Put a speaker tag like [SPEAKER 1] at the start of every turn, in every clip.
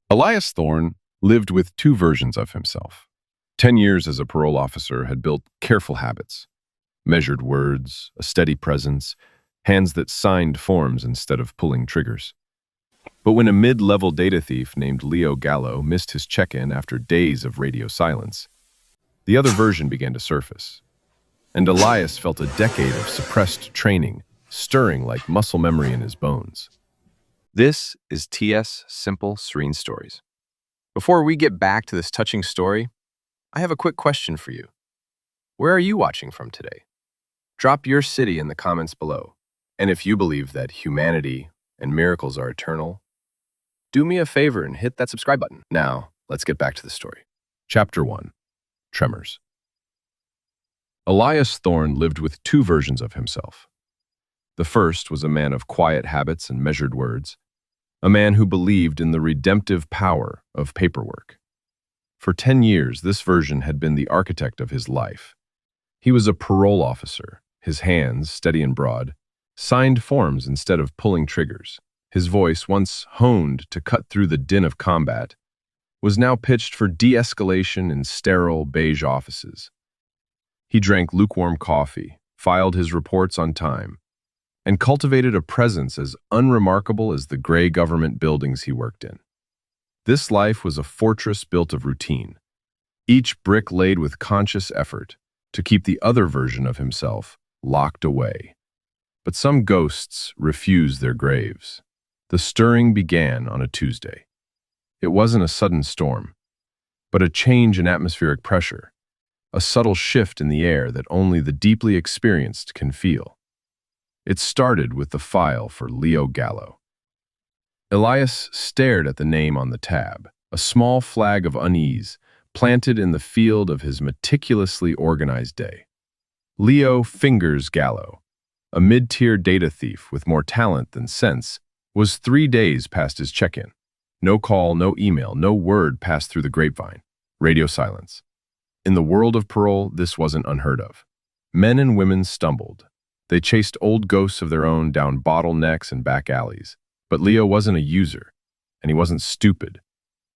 [SPEAKER 1] Elias Thorne lived with two versions of himself. 10 years as a parole officer had built careful habits, measured words, a steady presence, hands that signed forms instead of pulling triggers. But when a mid-level data thief named Gallo missed his check-in after days of radio silence, the other version began to surface. And Elias felt a decade of suppressed training, stirring like muscle memory in his bones.
[SPEAKER 2] This is TS Simple Serene Stories. Before we get back to this touching story, I have a quick question for you. Where are you watching from today? Drop your city in the comments below. And if you believe that humanity and miracles are eternal, do me a favor and hit that subscribe button. Now, let's get back to the story.
[SPEAKER 1] Chapter 1. Tremors. Elias Thorne lived with two versions of himself. The first was a man of quiet habits and measured words, a man who believed in the redemptive power of paperwork. For 10 years, this version had been the architect of his life. He was a parole officer, his hands, steady and broad, signed forms instead of pulling triggers. His voice, once honed to cut through the din of combat, was now pitched for de-escalation in sterile, beige offices. He drank lukewarm coffee, filed his reports on time, and cultivated a presence as unremarkable as the gray government buildings he worked in. This life was a fortress built of routine, each brick laid with conscious effort to keep the other version of himself locked away. But some ghosts refused their graves. The stirring began on a Tuesday. It wasn't a sudden storm, but a change in atmospheric pressure, a subtle shift in the air that only the deeply experienced can feel. It started with the file for Gallo. Elias stared at the name on the tab, a small flag of unease planted in the field of his meticulously organized day. Leo Fingers Gallo, a mid-tier data thief with more talent than sense, was 3 days past his check-in. No call, no email, no word passed through the grapevine. Radio silence. In the world of parole, this wasn't unheard of. Men and women stumbled. They chased old ghosts of their own down bottlenecks and back alleys. But Leo wasn't a user, and he wasn't stupid.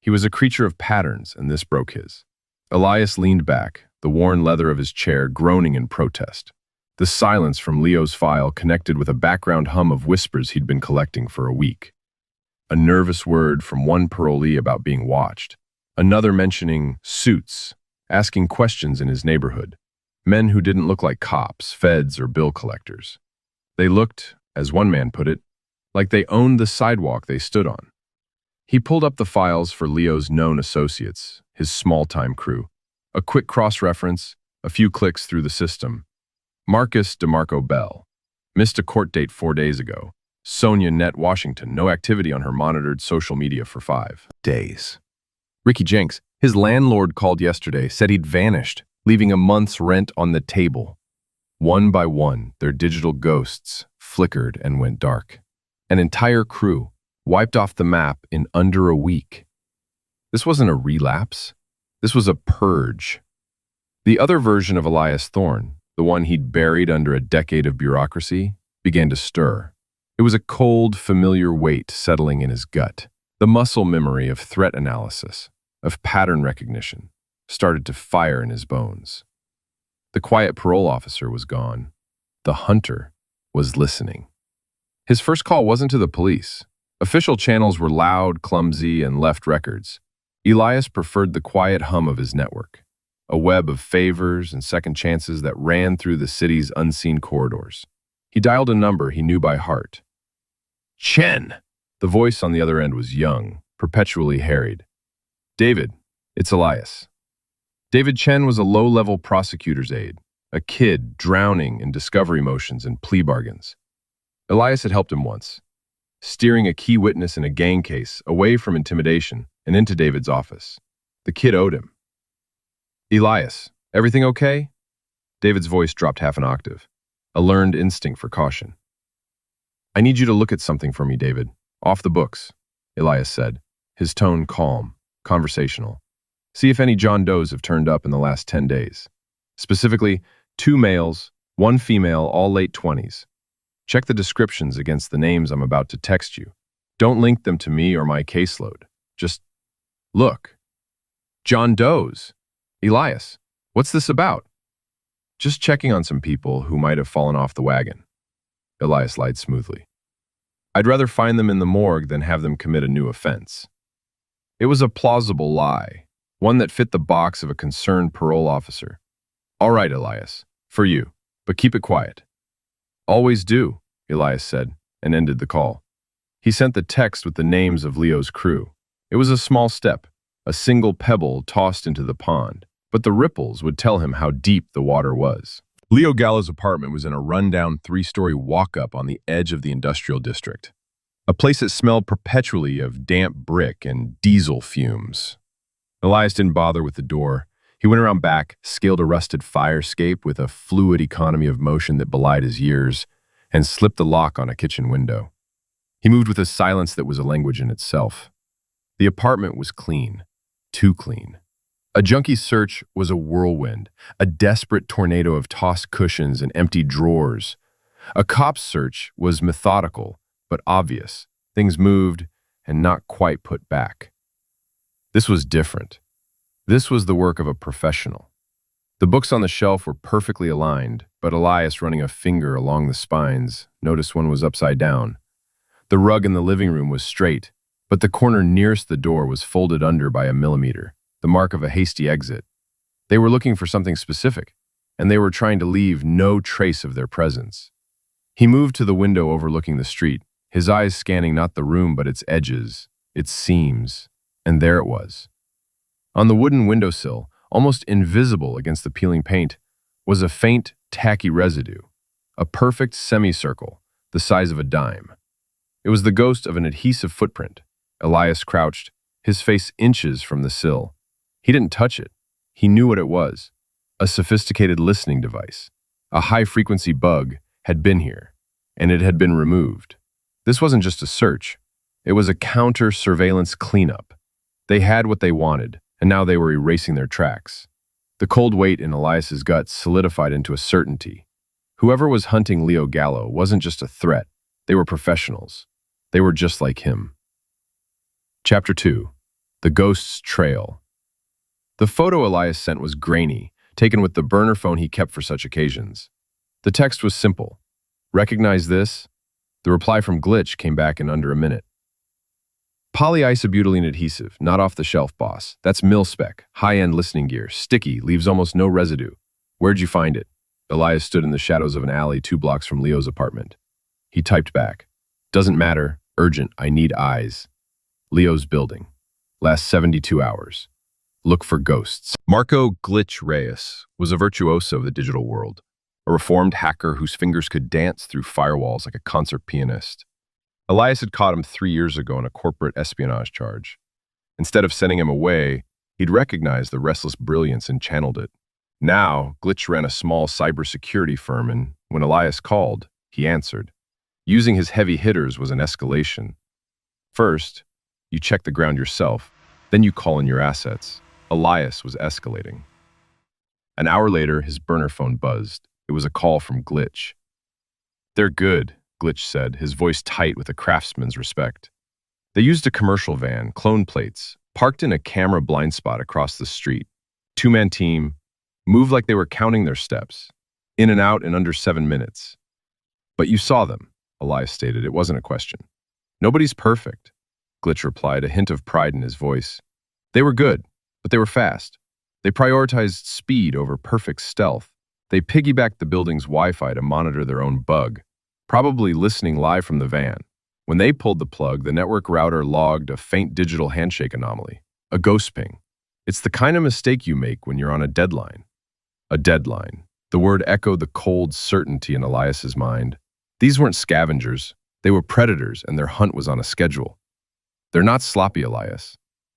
[SPEAKER 1] He was a creature of patterns, and this broke his. Elias leaned back, the worn leather of his chair groaning in protest. The silence from Leo's file connected with a background hum of whispers he'd been collecting for a week. A nervous word from one parolee about being watched, another mentioning suits, asking questions in his neighborhood, men who didn't look like cops, feds, or bill collectors. They looked, as one man put it, like they owned the sidewalk they stood on. He pulled up the files for Leo's known associates, his small-time crew. A quick cross-reference, a few clicks through the system. Marcus DeMarco Bell. Missed a court date 4 days ago. Sonia Nett Washington, no activity on her monitored social media for 5 days. Ricky Jenks, his landlord called yesterday, said he'd vanished, leaving a month's rent on the table. One by one, their digital ghosts flickered and went dark. An entire crew wiped off the map in under a week. This wasn't a relapse. This was a purge. The other version of Elias Thorne, the one he'd buried under a decade of bureaucracy, began to stir. It was a cold, familiar weight settling in his gut. The muscle memory of threat analysis, of pattern recognition, started to fire in his bones. The quiet parole officer was gone. The hunter was listening. His first call wasn't to the police. Official channels were loud, clumsy, and left records. Elias preferred the quiet hum of his network, a web of favors and second chances that ran through the city's unseen corridors. He dialed a number he knew by heart. Chen! The voice on the other end was young, perpetually harried. David, it's Elias. David Chen was a low-level prosecutor's aide, a kid drowning in discovery motions and plea bargains. Elias had helped him once, steering a key witness in a gang case away from intimidation and into David's office. The kid owed him. Elias, everything okay? David's voice dropped half an octave, a learned instinct for caution. I need you to look at something for me, David. Off the books, Elias said, his tone calm, conversational. See if any John Does have turned up in the last 10 days. Specifically, 2 males, 1 female, all late 20s. Check the descriptions against the names I'm about to text you. Don't link them to me or my caseload. Just Look, John Doe's. Elias, what's this about? Just checking on some people who might have fallen off the wagon. Elias lied smoothly. I'd rather find them in the morgue than have them commit a new offense. It was a plausible lie, one that fit the box of a concerned parole officer. All right, Elias, for you, but keep it quiet. Always do, Elias said, and ended the call. He sent the text with the names of Leo's crew. It was a small step, a single pebble tossed into the pond, but the ripples would tell him how deep the water was. Leo Gallo's apartment was in a rundown 3-story walk-up on the edge of the industrial district, a place that smelled perpetually of damp brick and diesel fumes. Elias didn't bother with the door. He went around back, scaled a rusted fire escape with a fluid economy of motion that belied his years, and slipped the lock on a kitchen window. He moved with a silence that was a language in itself. The apartment was clean, too clean. A junkie search was a whirlwind, a desperate tornado of tossed cushions and empty drawers. A cop's search was methodical, but obvious. Things moved and not quite put back. This was different. This was the work of a professional. The books on the shelf were perfectly aligned, but Elias, running a finger along the spines, noticed one was upside down. The rug in the living room was straight, but the corner nearest the door was folded under by a millimeter, the mark of a hasty exit. They were looking for something specific, and they were trying to leave no trace of their presence. He moved to the window overlooking the street, his eyes scanning not the room but its edges, its seams, and there it was. On the wooden windowsill, almost invisible against the peeling paint, was a faint, tacky residue, a perfect semicircle, the size of a dime. It was the ghost of an adhesive footprint. Elias crouched, his face inches from the sill. He didn't touch it. He knew what it was. A sophisticated listening device. A high-frequency bug had been here, and it had been removed. This wasn't just a search. It was a counter-surveillance cleanup. They had what they wanted, and now they were erasing their tracks. The cold weight in Elias's gut solidified into a certainty. Whoever was hunting Leo Gallo wasn't just a threat. They were professionals. They were just like him. Chapter 2. The Ghost's Trail. The photo Elias sent was grainy, taken with the burner phone he kept for such occasions. The text was simple. Recognize this? The reply from Glitch came back in under a minute. Polyisobutylene adhesive, not off the shelf, boss. That's mil-spec, high-end listening gear, sticky, leaves almost no residue. Where'd you find it? Elias stood in the shadows of an alley 2 blocks from Leo's apartment. He typed back. Doesn't matter, urgent, I need eyes. Leo's building. Last 72 hours. Look for ghosts. Marco Glitch Reyes was a virtuoso of the digital world, a reformed hacker whose fingers could dance through firewalls like a concert pianist. Elias had caught him 3 years ago on a corporate espionage charge. Instead of sending him away, he'd recognized the restless brilliance and channeled it. Now, Glitch ran a small cybersecurity firm, and when Elias called, he answered. Using his heavy hitters was an escalation. First, you check the ground yourself, then you call in your assets. Elias was escalating. An hour later, his burner phone buzzed. It was a call from Glitch. They're good, Glitch said, his voice tight with a craftsman's respect. They used a commercial van, clone plates, parked in a camera blind spot across the street. 2-man team, moved like they were counting their steps. In and out in under 7 minutes. But you saw them, Elias stated. It wasn't a question. Nobody's perfect, Glitch replied, a hint of pride in his voice. They were good, but they were fast. They prioritized speed over perfect stealth. They piggybacked the building's Wi-Fi to monitor their own bug, probably listening live from the van. When they pulled the plug, the network router logged a faint digital handshake anomaly, a ghost ping. It's the kind of mistake you make when you're on a deadline. A deadline. The word echoed the cold certainty in Elias's mind. These weren't scavengers. They were predators, and their hunt was on a schedule. They're not sloppy, Elias.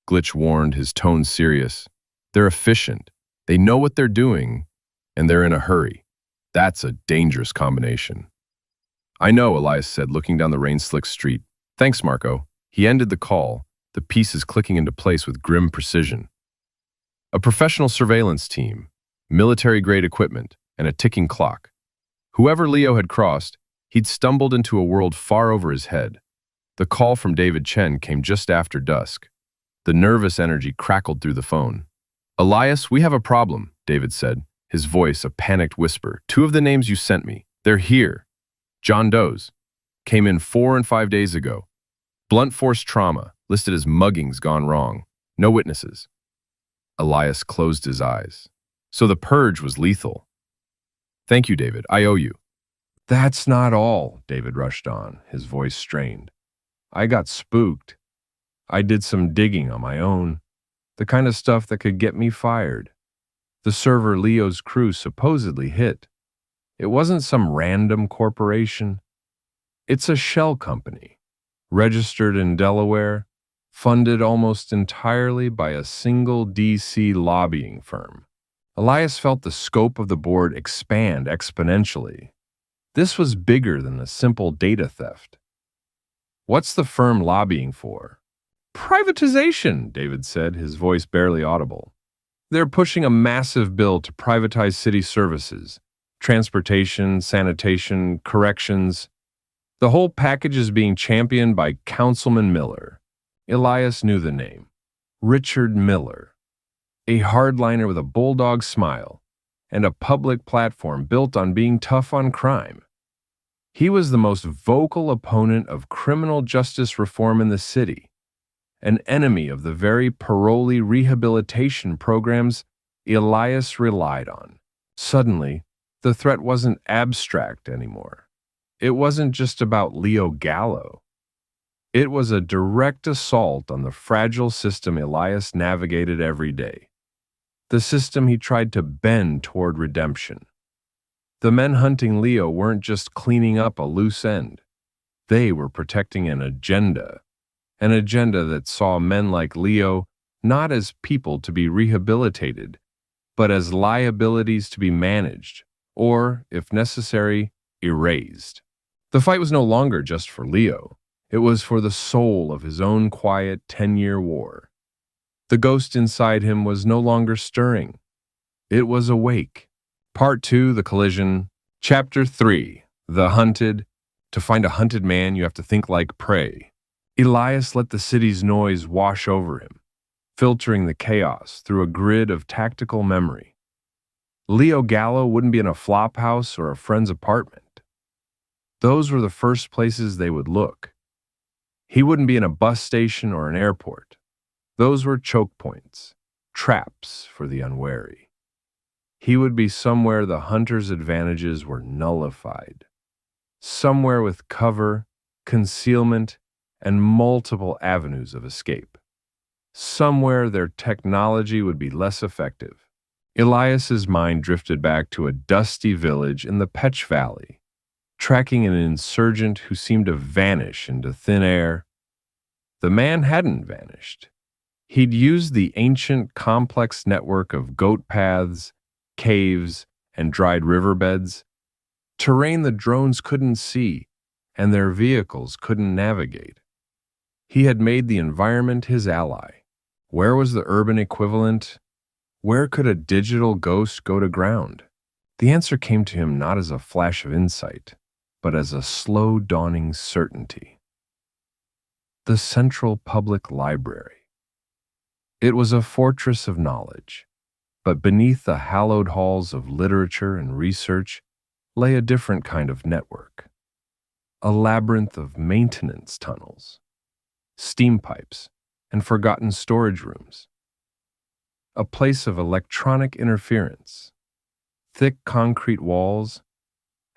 [SPEAKER 1] Glitch warned, his tone serious. They're efficient. They know what they're doing, and they're in a hurry. That's a dangerous combination. I know, Elias said, looking down the rain-slicked street. Thanks, Marco. He ended the call, the pieces clicking into place with grim precision. A professional surveillance team, military-grade equipment, and a ticking clock. Whoever Leo had crossed, he'd stumbled into a world far over his head. The call from David Chen came just after dusk. The nervous energy crackled through the phone. "Elias, we have a problem," David said, his voice a panicked whisper. "Two of the names you sent me, they're here. John Doe's. Came in 4 and 5 days ago. Blunt force trauma, listed as muggings gone wrong. No witnesses." Elias closed his eyes. So the purge was lethal. "Thank you, David. I owe you." "That's not all," David rushed on, his voice strained. "I got spooked. I did some digging on my own. The kind of stuff that could get me fired. The server Leo's crew supposedly hit. It wasn't some random corporation. It's a shell company, registered in Delaware, funded almost entirely by a single DC lobbying firm." Elias felt the scope of the board expand exponentially. This was bigger than a simple data theft. "What's the firm lobbying for?" "Privatization," David said, his voice barely audible. "They're pushing a massive bill to privatize city services, transportation, sanitation, corrections. The whole package is being championed by Councilman Miller." Elias knew the name. Richard Miller. A hardliner with a bulldog smile and a public platform built on being tough on crime. He was the most vocal opponent of criminal justice reform in the city, an enemy of the very parolee rehabilitation programs Elias relied on. Suddenly, the threat wasn't abstract anymore. It wasn't just about Leo Gallo. It was a direct assault on the fragile system Elias navigated every day. The system he tried to bend toward redemption. The men hunting Leo weren't just cleaning up a loose end. They were protecting an agenda that saw men like Leo not as people to be rehabilitated, but as liabilities to be managed, or, if necessary, erased. The fight was no longer just for Leo. It was for the soul of his own quiet 10-year war. The ghost inside him was no longer stirring. It was awake. Part 2, The Collision. Chapter 3, The Hunted. To find a hunted man, you have to think like prey. Elias let the city's noise wash over him, filtering the chaos through a grid of tactical memory. Leo Gallo wouldn't be in a flop house or a friend's apartment. Those were the first places they would look. He wouldn't be in a bus station or an airport. Those were choke points, traps for the unwary. He would be somewhere the hunter's advantages were nullified. Somewhere with cover, concealment, and multiple avenues of escape. Somewhere their technology would be less effective. Elias's mind drifted back to a dusty village in the Petch Valley, tracking an insurgent who seemed to vanish into thin air. The man hadn't vanished. He'd used the ancient, complex network of goat paths, caves, and dried riverbeds, terrain the drones couldn't see and their vehicles couldn't navigate. He had made the environment his ally. Where was the urban equivalent? Where could a digital ghost go to ground? The answer came to him not as a flash of insight, but as a slow dawning certainty. The Central Public Library. It was a fortress of knowledge, but beneath the hallowed halls of literature and research lay a different kind of network. A labyrinth of maintenance tunnels, steam pipes, and forgotten storage rooms. A place of electronic interference, thick concrete walls,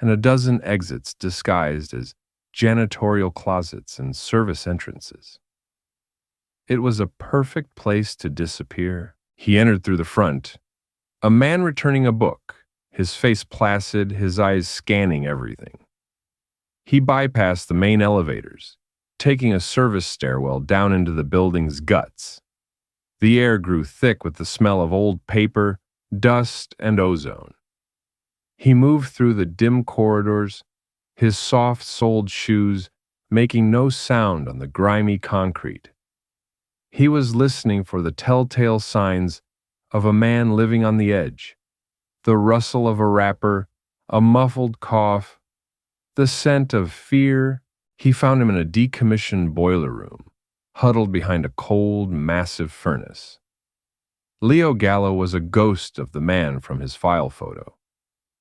[SPEAKER 1] and a dozen exits disguised as janitorial closets and service entrances. It was a perfect place to disappear. He entered through the front, a man returning a book, his face placid, his eyes scanning everything. He bypassed the main elevators, taking a service stairwell down into the building's guts. The air grew thick with the smell of old paper, dust, and ozone. He moved through the dim corridors, his soft-soled shoes making no sound on the grimy concrete. He was listening for the telltale signs of a man living on the edge, the rustle of a wrapper, a muffled cough, the scent of fear. He found him in a decommissioned boiler room, huddled behind a cold, massive furnace. Leo Gallo was a ghost of the man from his file photo.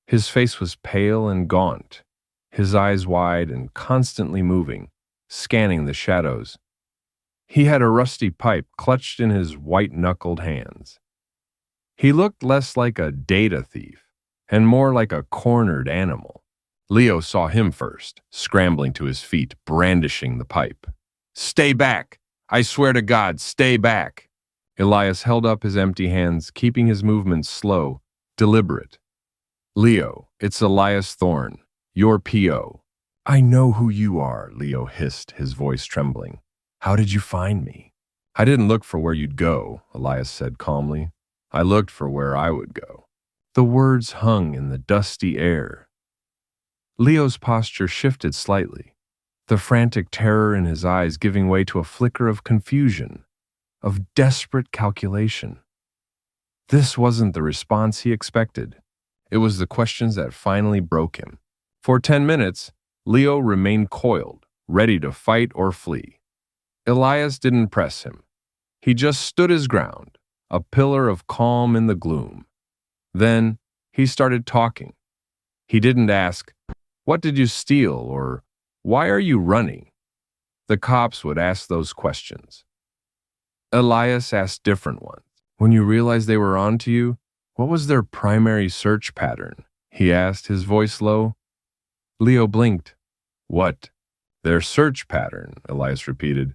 [SPEAKER 1] His face was pale and gaunt, his eyes wide and constantly moving, scanning the shadows. He had a rusty pipe clutched in his white-knuckled hands. He looked less like a data thief and more like a cornered animal. Leo saw him first, scrambling to his feet, brandishing the pipe. "Stay back! I swear to God, stay back!" Elias held up his empty hands, keeping his movements slow, deliberate. "Leo, it's Elias Thorne, your PO." "I know who you are," Leo hissed, his voice trembling. "How did you find me?" "I didn't look for where you'd go," Elias said calmly. "I looked for where I would go." The words hung in the dusty air. Leo's posture shifted slightly, the frantic terror in his eyes giving way to a flicker of confusion, of desperate calculation. This wasn't the response he expected. It was the questions that finally broke him. For 10 minutes, Leo remained coiled, ready to fight or flee. Elias didn't press him. He just stood his ground, a pillar of calm in the gloom. Then he started talking. He didn't ask, "What did you steal?" or "Why are you running?" The cops would ask those questions. Elias asked different ones. "When you realized they were onto you, what was their primary search pattern?" he asked, his voice low. Leo blinked. "What? Their search pattern," Elias repeated.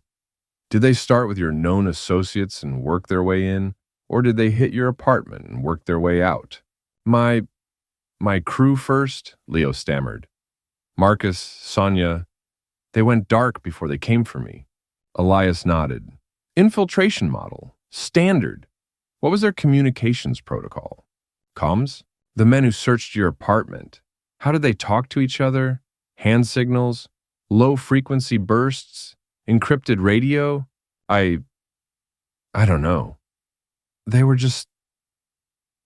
[SPEAKER 1] "Did they start with your known associates and work their way in, or did they hit your apartment and work their way out?" My crew first," Leo stammered. "Marcus, Sonia, they went dark before they came for me." Elias nodded. "Infiltration model. Standard. What was their communications protocol?" "Comms? The men who searched your apartment. How did they talk to each other? Hand signals? Low-frequency bursts? Encrypted radio? I don't know. They were just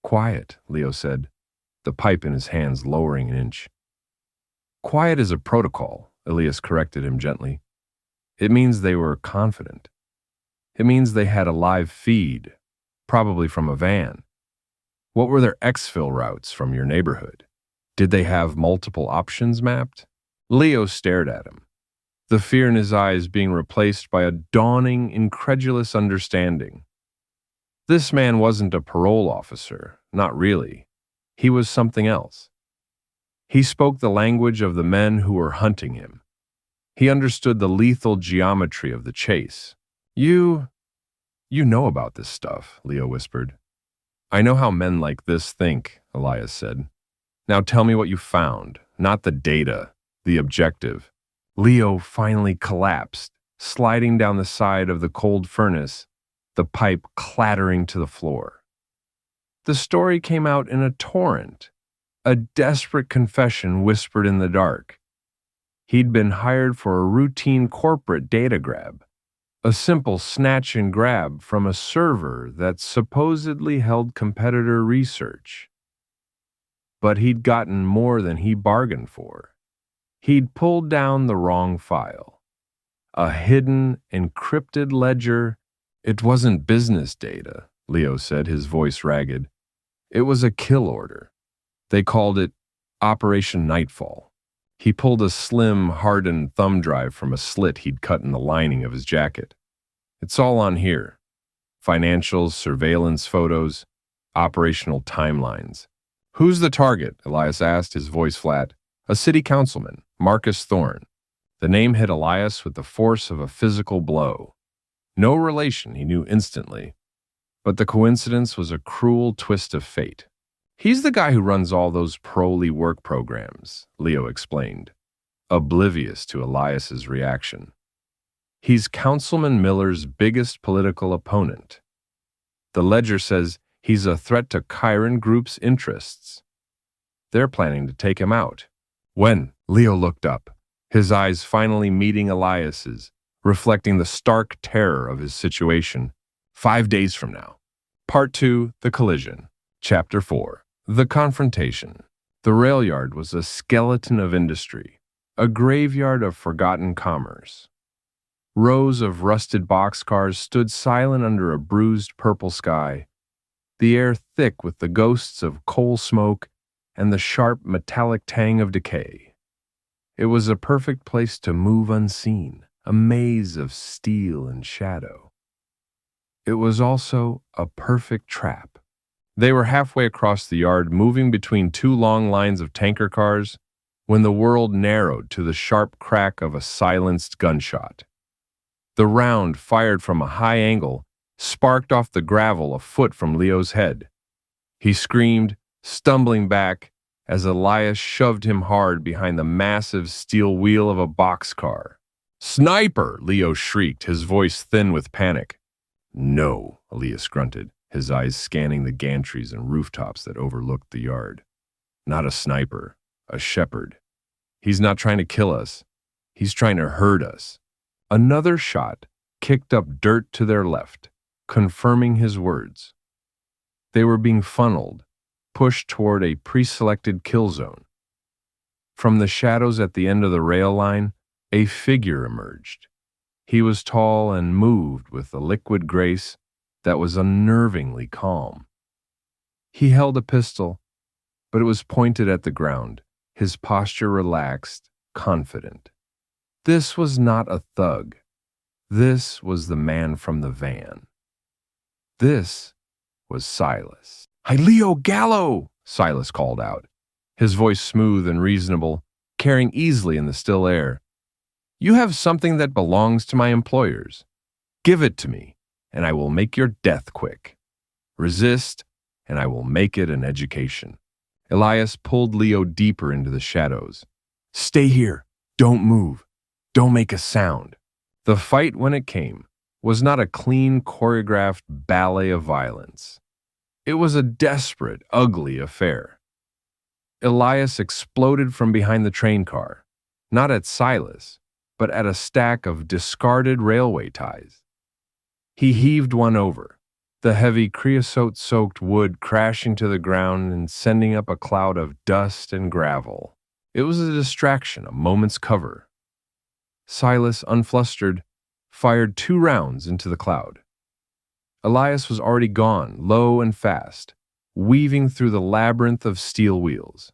[SPEAKER 1] quiet," Leo said, the pipe in his hands lowering an inch. "Quiet is a protocol," Elias corrected him gently. "It means they were confident. It means they had a live feed, probably from a van. What were their exfil routes from your neighborhood? Did they have multiple options mapped?" Leo stared at him, the fear in his eyes being replaced by a dawning, incredulous understanding. This man wasn't a parole officer, not really. He was something else. He spoke the language of the men who were hunting him. He understood the lethal geometry of the chase. You know about this stuff," Leo whispered. "I know how men like this think," Elias said. "Now tell me what you found, not the data, the objective." Leo finally collapsed, sliding down the side of the cold furnace, the pipe clattering to the floor. The story came out in a torrent, a desperate confession whispered in the dark. He'd been hired for a routine corporate data grab, a simple snatch and grab from a server that supposedly held competitor research. But he'd gotten more than he bargained for. He'd pulled down the wrong file. A hidden, encrypted ledger. "It wasn't business data," Leo said, his voice ragged. "It was a kill order. They called it Operation Nightfall." He pulled a slim, hardened thumb drive from a slit he'd cut in the lining of his jacket. "It's all on here. Financials, surveillance photos, operational timelines." "Who's the target?" Elias asked, his voice flat. "A city councilman, Marcus Thorne." The name hit Elias with the force of a physical blow. No relation, he knew instantly. But the coincidence was a cruel twist of fate. "He's the guy who runs all those parolee work programs," Leo explained, oblivious to Elias's reaction. "He's Councilman Miller's biggest political opponent. The ledger says he's a threat to Chiron Group's interests. They're planning to take him out." "When?" Leo looked up, his eyes finally meeting Elias's, reflecting the stark terror of his situation. 5 days from now. Part 2, The Collision. Chapter 4, The Confrontation. The rail yard was a skeleton of industry, a graveyard of forgotten commerce. Rows of rusted boxcars stood silent under a bruised purple sky, the air thick with the ghosts of coal smoke and the sharp metallic tang of decay. It was a perfect place to move unseen, a maze of steel and shadow. It was also a perfect trap. They were halfway across the yard, moving between two long lines of tanker cars, when the world narrowed to the sharp crack of a silenced gunshot. The round, fired from a high angle, sparked off the gravel a foot from Leo's head. He screamed, stumbling back, as Elias shoved him hard behind the massive steel wheel of a boxcar. "Sniper!" Leo shrieked, his voice thin with panic. "No," Elias grunted, his eyes scanning the gantries and rooftops that overlooked the yard. "Not a sniper, a shepherd. He's not trying to kill us. He's trying to herd us." Another shot kicked up dirt to their left, confirming his words. They were being funneled, pushed toward a pre-selected kill zone. From the shadows at the end of the rail line, a figure emerged. He was tall and moved with a liquid grace that was unnervingly calm. He held a pistol, but it was pointed at the ground, his posture relaxed, confident. This was not a thug. This was the man from the van. This was Silas. "Hi, Leo, Gallo!" Silas called out, his voice smooth and reasonable, carrying easily in the still air. "You have something that belongs to my employers. Give it to me, and I will make your death quick. Resist, and I will make it an education." Elias pulled Leo deeper into the shadows. "Stay here. Don't move. Don't make a sound." The fight, when it came, was not a clean, choreographed ballet of violence. It was a desperate, ugly affair. Elias exploded from behind the train car, not at Silas, but at a stack of discarded railway ties. He heaved one over, the heavy creosote-soaked wood crashing to the ground and sending up a cloud of dust and gravel. It was a distraction, a moment's cover. Silas, unflustered, fired 2 rounds into the cloud. Elias was already gone, low and fast, weaving through the labyrinth of steel wheels.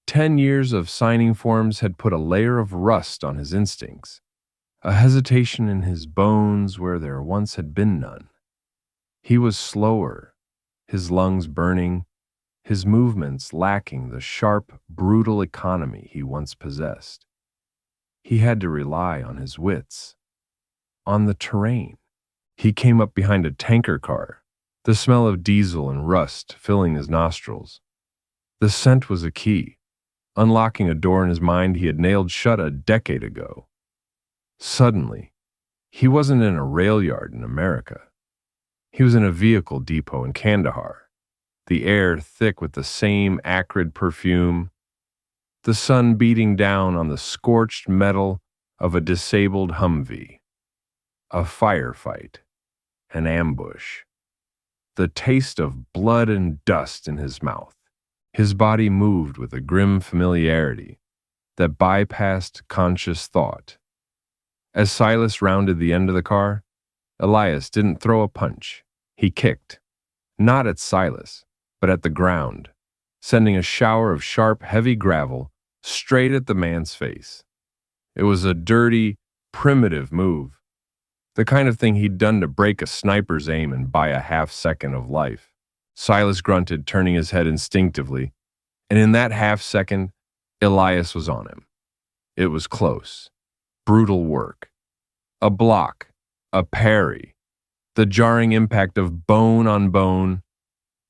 [SPEAKER 1] 10 years of signing forms had put a layer of rust on his instincts, a hesitation in his bones where there once had been none. He was slower, his lungs burning, his movements lacking the sharp, brutal economy he once possessed. He had to rely on his wits, on the terrain. He came up behind a tanker car, the smell of diesel and rust filling his nostrils. The scent was a key, unlocking a door in his mind he had nailed shut a decade ago. Suddenly, he wasn't in a rail yard in America. He was in a vehicle depot in Kandahar, the air thick with the same acrid perfume, the sun beating down on the scorched metal of a disabled Humvee. A firefight, an ambush, the taste of blood and dust in his mouth. His body moved with a grim familiarity that bypassed conscious thought. As Silas rounded the end of the car, Elias didn't throw a punch. He kicked, not at Silas, but at the ground, sending a shower of sharp, heavy gravel straight at the man's face. It was a dirty, primitive move, the kind of thing he'd done to break a sniper's aim and buy a half-second of life. Silas grunted, turning his head instinctively, and in that half-second, Elias was on him. It was close, brutal work. A block, a parry, the jarring impact of bone on bone.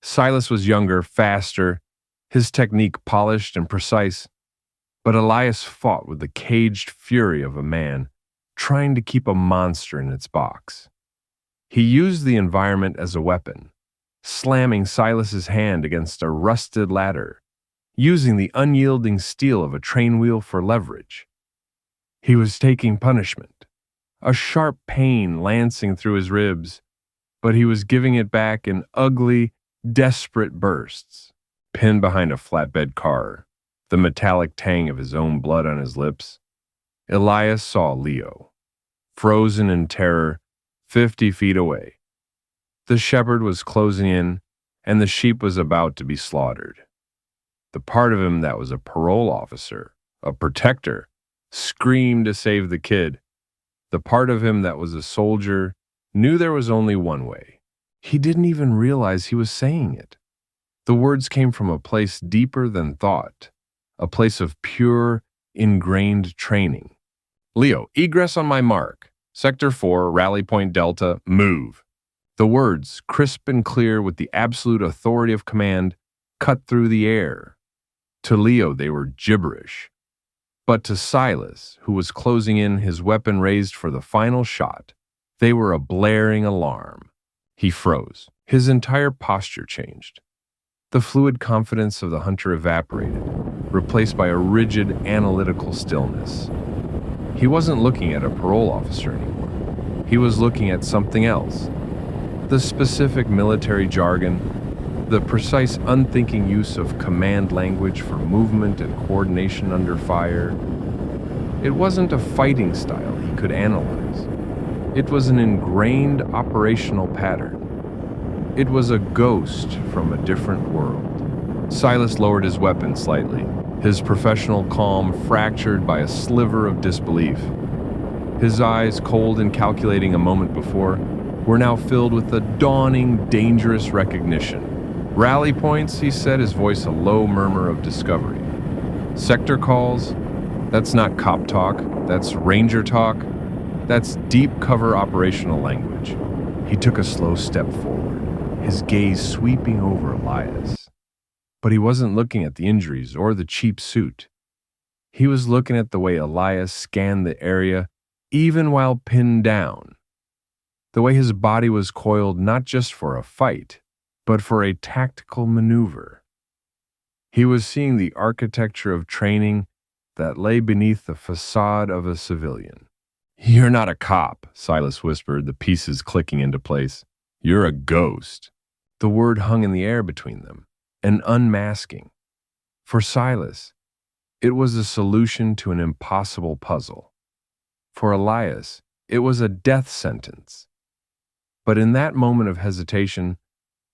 [SPEAKER 1] Silas was younger, faster, his technique polished and precise, but Elias fought with the caged fury of a man trying to keep a monster in its box. He used the environment as a weapon, slamming Silas's hand against a rusted ladder, using the unyielding steel of a train wheel for leverage. He was taking punishment, a sharp pain lancing through his ribs, but he was giving it back in ugly, desperate bursts. Pinned behind a flatbed car, the metallic tang of his own blood on his lips, Elias saw Leo, frozen in terror, 50 feet away. The shepherd was closing in, and the sheep was about to be slaughtered. The part of him that was a parole officer, a protector, screamed to save the kid. The part of him that was a soldier knew there was only one way. He didn't even realize he was saying it. The words came from a place deeper than thought, a place of pure, ingrained training. Leo, egress on my mark. Sector 4, Rally Point Delta, move. The words, crisp and clear with the absolute authority of command, cut through the air. To Leo, they were gibberish. But to Silas, who was closing in, his weapon raised for the final shot, they were a blaring alarm. He froze. His entire posture changed. The fluid confidence of the hunter evaporated, replaced by a rigid, analytical stillness. He wasn't looking at a parole officer anymore. He was looking at something else. The specific military jargon, the precise, unthinking use of command language for movement and coordination under fire. It wasn't a fighting style he could analyze. It was an ingrained operational pattern. It was a ghost from a different world. Silas lowered his weapon slightly, his professional calm fractured by a sliver of disbelief. His eyes, cold and calculating a moment before, were now filled with a dawning, dangerous recognition. Rally points, he said, his voice a low murmur of discovery. Sector calls? That's not cop talk. That's ranger talk. That's deep cover operational language. He took a slow step forward, his gaze sweeping over Elias. But he wasn't looking at the injuries or the cheap suit. He was looking at the way Elias scanned the area, even while pinned down. The way his body was coiled not just for a fight, but for a tactical maneuver. He was seeing the architecture of training that lay beneath the facade of a civilian. "You're not a cop," Silas whispered, the pieces clicking into place. "You're a ghost." The word hung in the air between them, an unmasking. For Silas, it was a solution to an impossible puzzle. For Elias, it was a death sentence. But in that moment of hesitation,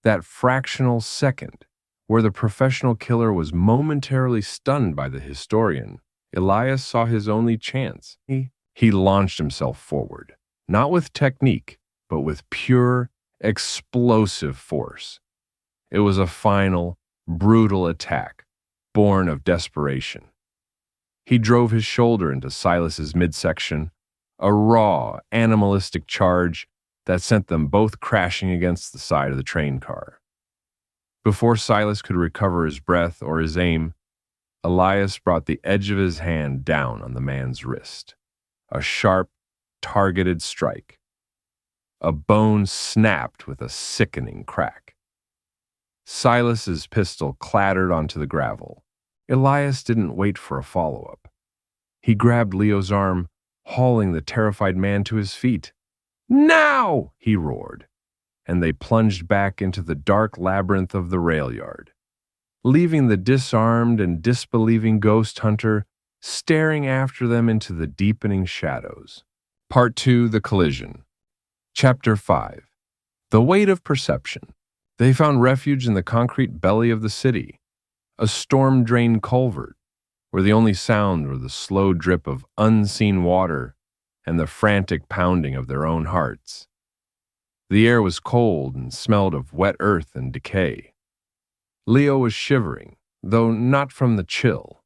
[SPEAKER 1] that fractional second, where the professional killer was momentarily stunned by the historian, Elias saw his only chance. He launched himself forward, not with technique, but with pure, explosive force. It was a final, brutal attack, born of desperation. He drove his shoulder into Silas's midsection, a raw, animalistic charge that sent them both crashing against the side of the train car. Before Silas could recover his breath or his aim, Elias brought the edge of his hand down on the man's wrist. A sharp, targeted strike. A bone snapped with a sickening crack. Silas's pistol clattered onto the gravel. Elias didn't wait for a follow-up. He grabbed Leo's arm, hauling the terrified man to his feet. "Now!" he roared, and they plunged back into the dark labyrinth of the rail yard, leaving the disarmed and disbelieving ghost hunter staring after them into the deepening shadows. Part 2, The Collision. Chapter 5. The Weight of Perception. They found refuge in the concrete belly of the city, a storm-drained culvert, where the only sound were the slow drip of unseen water and the frantic pounding of their own hearts. The air was cold and smelled of wet earth and decay. Leo was shivering, though not from the chill.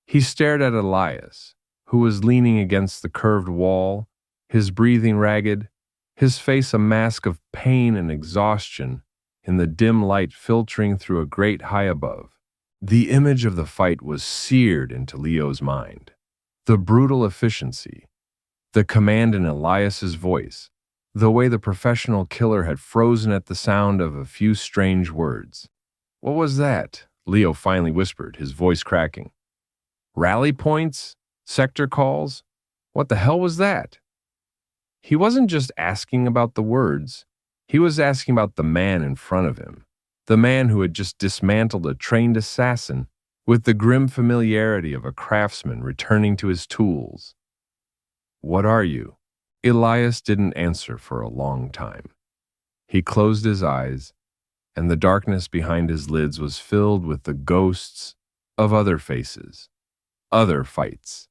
[SPEAKER 1] He stared at Elias, who was leaning against the curved wall, his breathing ragged, his face a mask of pain and exhaustion in the dim light filtering through a grate high above. The image of the fight was seared into Leo's mind. The brutal efficiency, the command in Elias's voice, the way the professional killer had frozen at the sound of a few strange words. "What was that?" Leo finally whispered, his voice cracking. "Rally points? Sector calls? What the hell was that?" He wasn't just asking about the words. He was asking about the man in front of him, the man who had just dismantled a trained assassin with the grim familiarity of a craftsman returning to his tools. "What are you?" Elias didn't answer for a long time. He closed his eyes, and the darkness behind his lids was filled with the ghosts of other faces, other fights.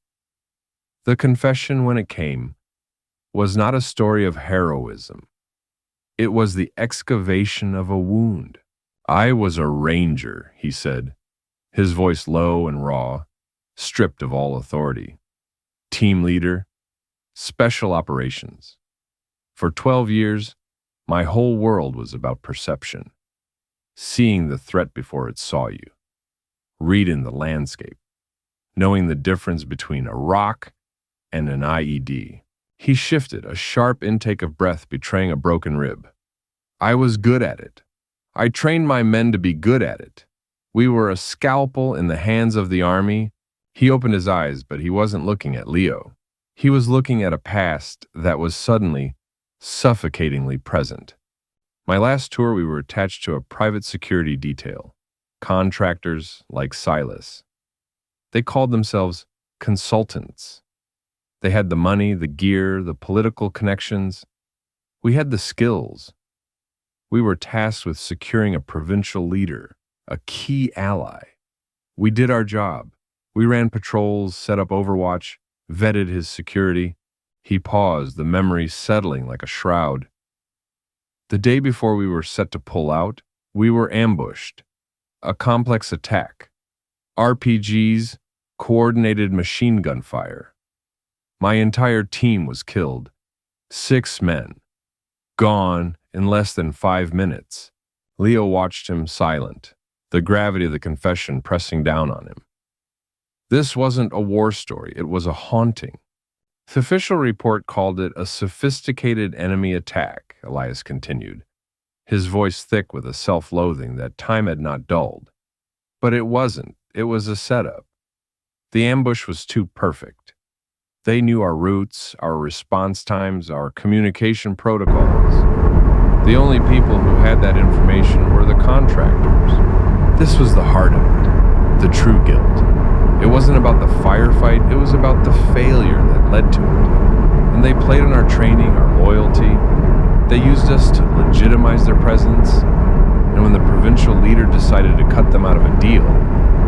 [SPEAKER 1] The confession, when it came, was not a story of heroism. It was the excavation of a wound. "I was a ranger," he said, his voice low and raw, stripped of all authority. "Team leader, special operations. For 12 years, my whole world was about perception, seeing the threat before it saw you, reading the landscape, knowing the difference between a rock and an IED." He shifted, a sharp intake of breath betraying a broken rib. "I was good at it. I trained my men to be good at it. We were a scalpel in the hands of the army." He opened his eyes, but he wasn't looking at Leo. He was looking at a past that was suddenly, suffocatingly present. "My last tour, we were attached to a private security detail. Contractors like Silas. They called themselves consultants. They had the money, the gear, the political connections. We had the skills. We were tasked with securing a provincial leader, a key ally. We did our job. We ran patrols, set up Overwatch, vetted his security." He paused, the memory settling like a shroud. "The day before we were set to pull out, we were ambushed. A complex attack. RPGs, coordinated machine gun fire. My entire team was killed. 6 men. Gone in less than 5 minutes." Leo watched him silent, the gravity of the confession pressing down on him. "This wasn't a war story, it was a haunting. The official report called it a sophisticated enemy attack," Elias continued, his voice thick with a self-loathing that time had not dulled. "But it wasn't. It was a setup. The ambush was too perfect. They knew our routes, our response times, our communication protocols. The only people who had that information were the contractors. This was the heart of it, the true guilt. It wasn't about the firefight, it was about the failure that led to it. And they played on our training, our loyalty. They used us to legitimize their presence. And when the provincial leader decided to cut them out of a deal,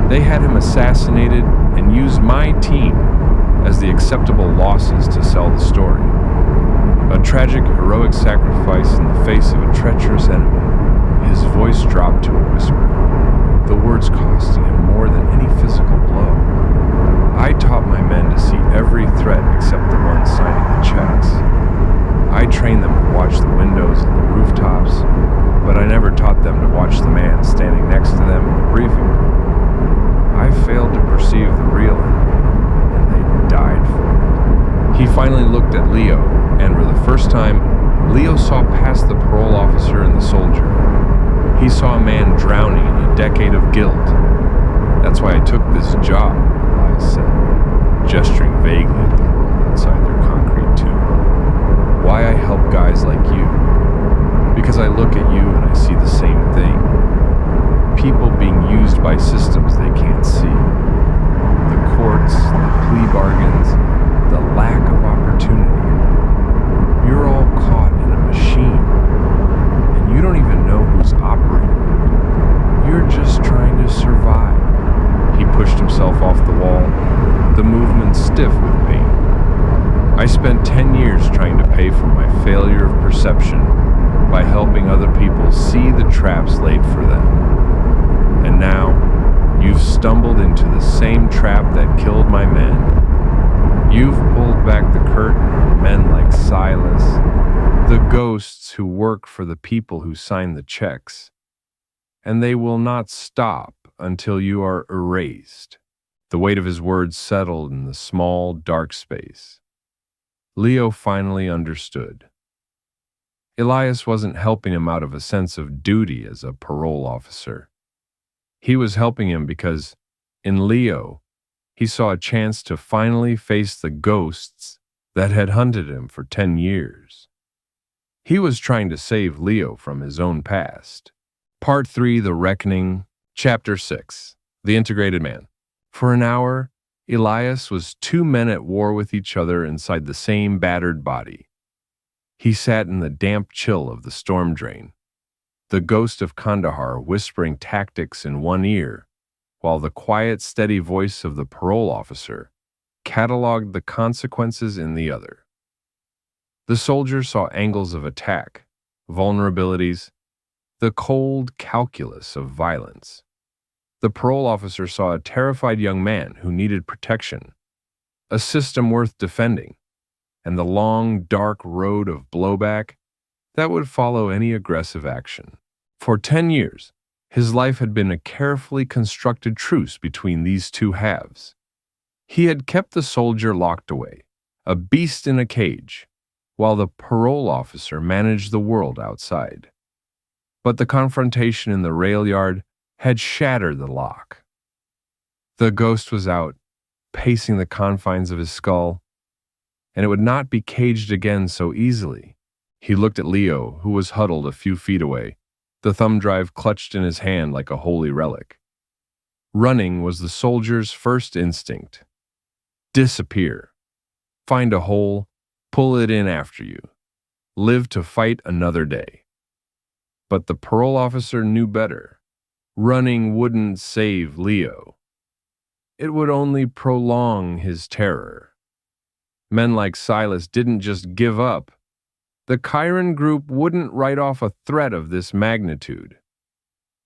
[SPEAKER 1] they had him assassinated and used my team as the acceptable losses to sell the story. A tragic, heroic sacrifice in the face of a treacherous enemy." His voice dropped to a whisper, the words costing him more than any physical blow. "I taught my men to see every threat except the one signing the checks. I trained them to watch the windows and the rooftops, but I never taught them to watch the man standing next to them in the briefing room. I failed to perceive the real enemy, and they died for it." He finally looked at Leo, and for the first time, Leo saw past the parole officer and the soldier. He saw a man drowning in a decade of guilt. "That's why I took this job," Elias said, gesturing vaguely at the world inside their concrete tomb. "Why I help guys like you. Because I look at you and I see the same thing. People being used by systems they can't see. The courts, the plea bargains, the lack of opportunity. You're all caught in a machine, and you don't even know who's operating it. You're just trying to survive." He pushed himself off the wall, the movement stiff with pain. "I spent 10 years trying to pay for my failure of perception by helping other people see the traps laid for them. And now, you've stumbled into the same trap that killed my men. You've pulled back the curtain on men like Silas, the ghosts who work for the people who sign the checks. And they will not stop until you are erased." The weight of his words settled in the small, dark space. Leo finally understood. Elias wasn't helping him out of a sense of duty as a parole officer. He was helping him because, in Leo, he saw a chance to finally face the ghosts that had hunted him for 10 years. He was trying to save Leo from his own past. Part 3, The Reckoning, Chapter 6, The Integrated Man. For an hour, Elias was 2 men at war with each other inside the same battered body. He sat in the damp chill of the storm drain, the ghost of Kandahar whispering tactics in one ear, while the quiet, steady voice of the parole officer cataloged the consequences in the other. The soldier saw angles of attack, vulnerabilities, the cold calculus of violence. The parole officer saw a terrified young man who needed protection, a system worth defending, and the long, dark road of blowback that would follow any aggressive action. For 10 years, his life had been a carefully constructed truce between these two halves. He had kept the soldier locked away, a beast in a cage, while the parole officer managed the world outside. But the confrontation in the rail yard had shattered the lock. The ghost was out, pacing the confines of his skull, and it would not be caged again so easily. He looked at Leo, who was huddled a few feet away, the thumb drive clutched in his hand like a holy relic. Running was the soldier's first instinct. Disappear. Find a hole, pull it in after you. Live to fight another day. But the parole officer knew better. Running wouldn't save Leo. It would only prolong his terror. Men like Silas didn't just give up. The Chiron group wouldn't write off a threat of this magnitude.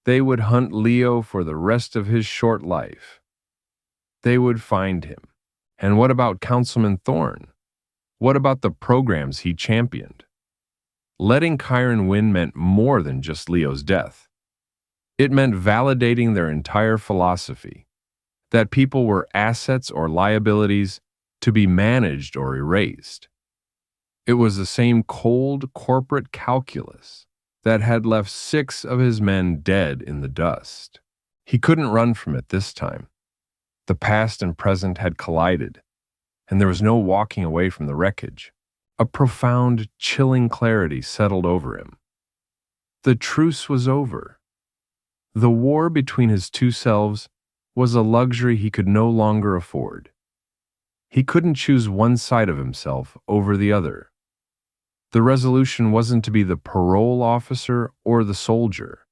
[SPEAKER 1] They would hunt Leo for the rest of his short life. They would find him. And what about Councilman Thorne? What about the programs he championed? Letting Chiron win meant more than just Leo's death. It meant validating their entire philosophy, that people were assets or liabilities to be managed or erased. It was the same cold corporate calculus that had left 6 of his men dead in the dust. He couldn't run from it this time. The past and present had collided, and there was no walking away from the wreckage. A profound, chilling clarity settled over him. The truce was over. The war between his two selves was a luxury he could no longer afford. He couldn't choose one side of himself over the other. The resolution wasn't to be the parole officer or the soldier.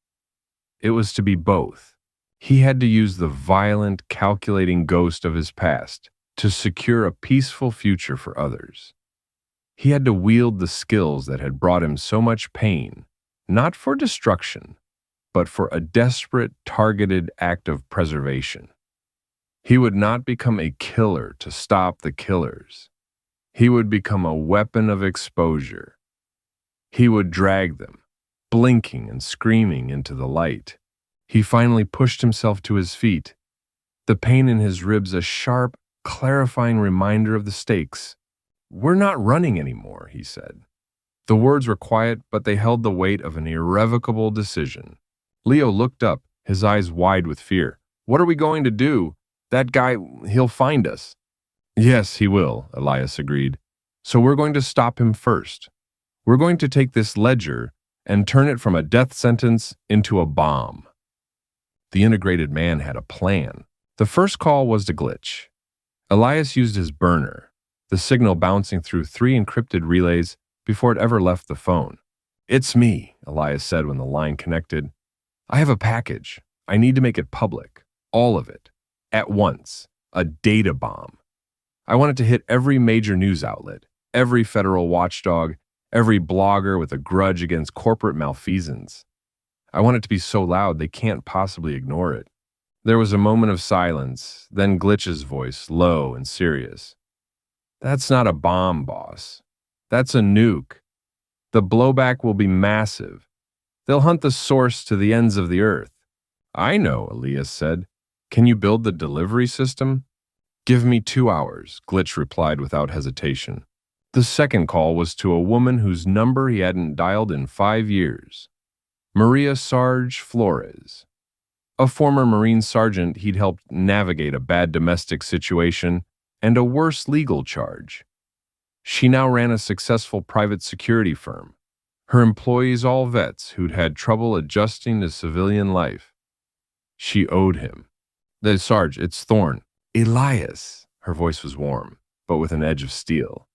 [SPEAKER 1] It was to be both. He had to use the violent, calculating ghost of his past to secure a peaceful future for others. He had to wield the skills that had brought him so much pain, not for destruction, but for a desperate, targeted act of preservation. He would not become a killer to stop the killers. He would become a weapon of exposure. He would drag them, blinking and screaming, into the light. He finally pushed himself to his feet, the pain in his ribs a sharp, clarifying reminder of the stakes. "We're not running anymore," he said. The words were quiet, but they held the weight of an irrevocable decision. Leo looked up, his eyes wide with fear. "What are we going to do? That guy, he'll find us." "Yes, he will," Elias agreed. "So we're going to stop him first. We're going to take this ledger and turn it from a death sentence into a bomb." The integrated man had a plan. The first call was to Glitch. Elias used his burner, the signal bouncing through 3 encrypted relays before it ever left the phone. "It's me," Elias said when the line connected. "I have a package. I need to make it public. All of it. At once. A data bomb. I want it to hit every major news outlet, every federal watchdog, every blogger with a grudge against corporate malfeasance. I want it to be so loud they can't possibly ignore it." There was a moment of silence, then Glitch's voice, low and serious. "That's not a bomb, boss. That's a nuke. The blowback will be massive. They'll hunt the source to the ends of the earth." "I know," Elias said. "Can you build the delivery system?" "Give me 2 hours," Glitch replied without hesitation. The second call was to a woman whose number he hadn't dialed in 5 years. Maria Sarge Flores. A former Marine sergeant, he'd helped navigate a bad domestic situation and a worse legal charge. She now ran a successful private security firm, her employees all vets who'd had trouble adjusting to civilian life. She owed him. "Sarge, it's Thorne." "Elias." Her voice was warm, but with an edge of steel.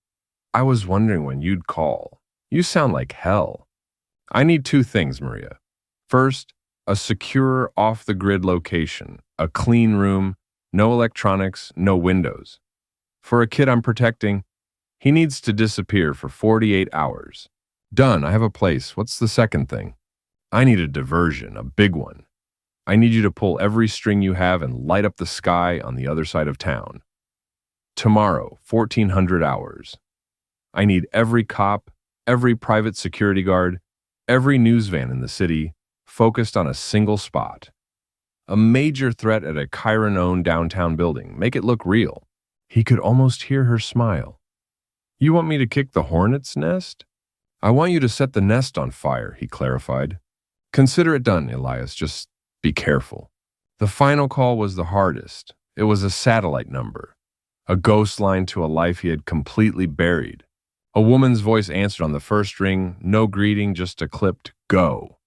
[SPEAKER 1] "I was wondering when you'd call." You sound like hell. I need two things, Maria. First, a secure off-the-grid location, a clean room, no electronics, no windows. For a kid I'm protecting, he needs to disappear for 48 hours. Done, I have a place. What's the second thing? I need a diversion, a big one. I need you to pull every string you have and light up the sky on the other side of town. Tomorrow, 1400 hours. I need every cop, every private security guard, every news van in the city focused on a single spot. A major threat at a Chiron-owned downtown building. Make it look real. He could almost hear her smile. You want me to kick the hornet's nest? I want you to set the nest on fire, he clarified. Consider it done, Elias. Just be careful. The final call was the hardest. It was a satellite number, a ghost line to a life he had completely buried. A woman's voice answered on the first ring, no greeting, just a clipped go.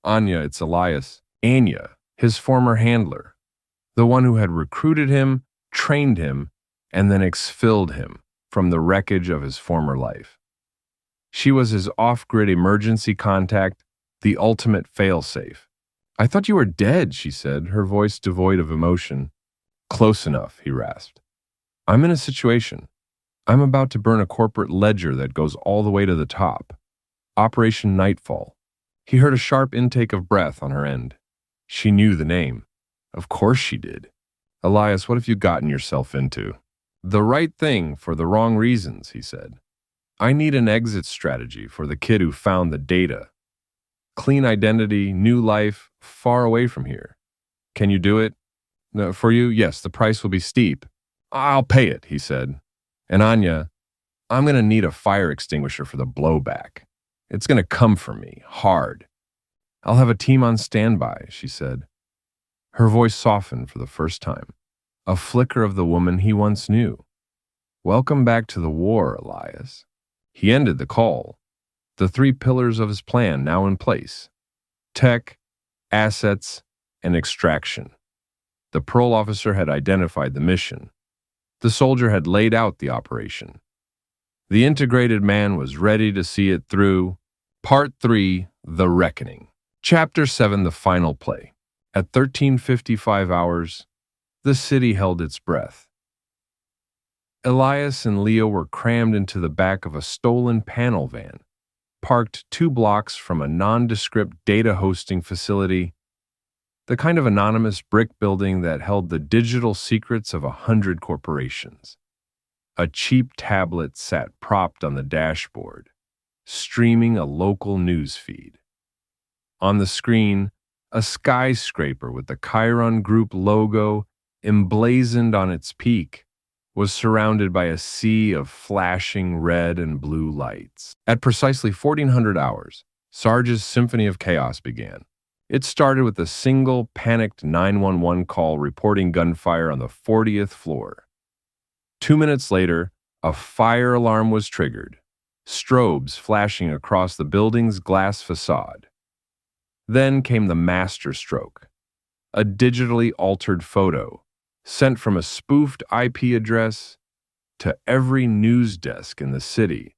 [SPEAKER 1] Anya, it's Elias. Anya, his former handler, the one who had recruited him, trained him, and then exfilled him from the wreckage of his former life. She was his off-grid emergency contact, the ultimate fail-safe. I thought you were dead, she said, her voice devoid of emotion. Close enough, he rasped. I'm in a situation. I'm about to burn a corporate ledger that goes all the way to the top. Operation Nightfall. He heard a sharp intake of breath on her end. She knew the name. Of course she did. Elias, what have you gotten yourself into? The right thing for the wrong reasons, he said. I need an exit strategy for the kid who found the data. Clean identity, new life, far away from here. Can you do it? No, for you, yes, the price will be steep. I'll pay it, he said. And Anya, I'm going to need a fire extinguisher for the blowback. It's going to come for me, hard. I'll have a team on standby, she said. Her voice softened for the first time, a flicker of the woman he once knew. Welcome back to the war, Elias. He ended the call, the three pillars of his plan now in place: tech, assets, and extraction. The parole officer had identified the mission. The soldier had laid out the operation. The integrated man was ready to see it through. Part 3, The Reckoning. Chapter 7, The Final Play. At 13:55 hours, the city held its breath. Elias and Leo were crammed into the back of a stolen panel van, parked 2 blocks from a nondescript data hosting facility, the kind of anonymous brick building that held the digital secrets of 100 corporations. A cheap tablet sat propped on the dashboard, streaming a local news feed. On the screen, a skyscraper with the Chiron Group logo emblazoned on its peak was surrounded by a sea of flashing red and blue lights. At precisely 1400 hours, Sarge's Symphony of Chaos began. It started with a single panicked 911 call reporting gunfire on the 40th floor. 2 minutes later, a fire alarm was triggered, strobes flashing across the building's glass facade. Then came the master stroke, a digitally altered photo sent from a spoofed IP address to every news desk in the city,